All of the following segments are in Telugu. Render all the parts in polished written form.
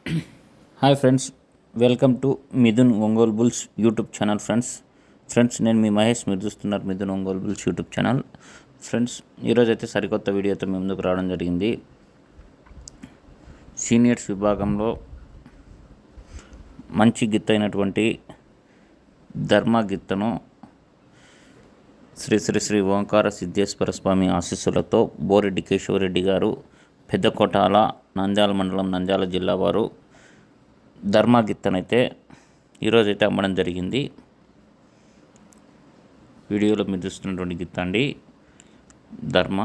Hi friends, welcome to Mithun Ongole bulls YouTube channel. Friends నేను మీ మహేష్, మీరు చూస్తున్నారు Mithun Ongole bulls YouTube channel. Friends, ఈరోజైతే సరికొత్త వీడియోతో మీ ముందుకు రావడం జరిగింది. సీనియర్స్ విభాగంలో మంచి గిత్త అయినటువంటి ధర్మ గిత్తను శ్రీ శ్రీ శ్రీ ఓంకార సిద్ధేశ్వర స్వామి ఆశీస్సులతో బోరెడ్డి కేశవరెడ్డి గారు, పెద్దకోటాల, నంద్యాల మండలం, నంద్యాల జిల్లా వారు ధర్మ గిత్తనైతే ఈరోజైతే అమ్మడం జరిగింది. వీడియోలో మీరు చూస్తున్నటువంటి గిత్త అండి ధర్మ.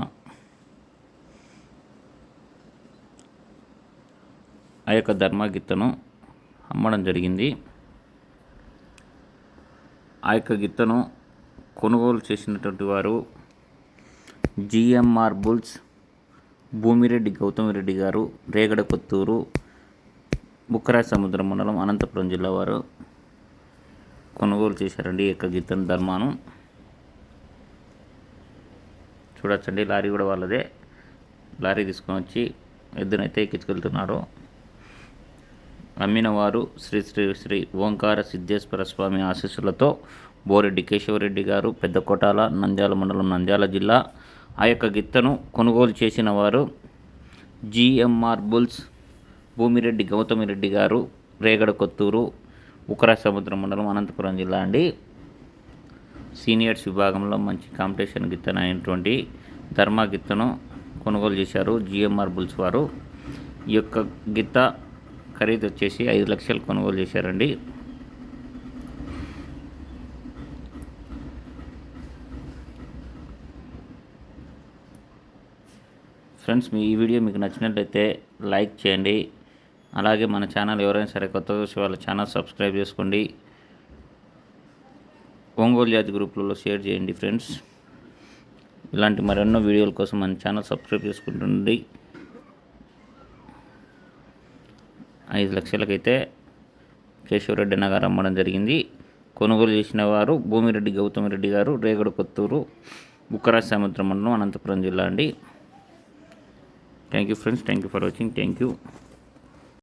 ఆ యొక్క ధర్మ గిత్తను అమ్మడం జరిగింది. ఆ యొక్క గిత్తను కొనుగోలు చేసినటువంటి వారు జిఎంఆర్ బుల్స్ భూమిరెడ్డి గౌతమిరెడ్డి గారు, రేగడ కొత్తూరు, బుక్కరాయ సముద్రం మండలం, అనంతపురం జిల్లా వారు కొనుగోలు చేశారండి ఈ యొక్క గిత్తను ధర్మాను. చూడొచ్చండి, లారీ కూడా వాళ్ళదే. లారీ తీసుకొని వచ్చి ఎద్దునైతే ఎక్కించుకెళ్తున్నారు. అమ్మిన వారు శ్రీ శ్రీ శ్రీ ఓంకార సిద్ధేశ్వర స్వామి ఆశీస్సులతో బోరెడ్డి కేశవరెడ్డి గారు, పెద్దకోటాల, నంద్యాల మండలం, నంద్యాల జిల్లా. ఆ యొక్క గిత్తను కొనుగోలు చేసిన వారు జిఎంఆర్ బుల్స్ భూమిరెడ్డి గౌతమిరెడ్డి గారు, రేగడ కొత్తూరు, ఉకరా సముద్రం మండలం, అనంతపురం జిల్లా అండి. సీనియర్స్ విభాగంలో మంచి కాంపిటీషన్ గిత్తన అయినటువంటి ధర్మ గిత్తను కొనుగోలు చేశారు జిఎంఆర్ బుల్స్ వారు. ఈ యొక్క గిత్త ఖరీదు వచ్చేసి 5 లక్షలు కొనుగోలు చేశారండి. ఫ్రెండ్స్, ఈ వీడియో మీకు నచ్చినట్లయితే లైక్ చేయండి. అలాగే మన ఛానల్ ఎవరైనా సరే కొత్తగా చూసి వాళ్ళ ఛానల్ సబ్స్క్రైబ్ చేసుకోండి. ఒంగోలు జాతి గ్రూపులలో షేర్ చేయండి. ఫ్రెండ్స్, ఇలాంటి మరెన్నో వీడియోల కోసం మన ఛానల్ సబ్స్క్రైబ్ చేసుకుంటుండండి. 5 లక్షలకైతే కేశవరెడ్డి అన్న గారు అమ్మడం జరిగింది. కొనుగోలు చేసిన వారు భూమిరెడ్డి గౌతమిరెడ్డి గారు, రేగడ కొత్తూరు, బుక్కరాయ సముద్రం మండలం, అనంతపురం జిల్లా అండి. Thank you friends, thank you for watching. Thank you.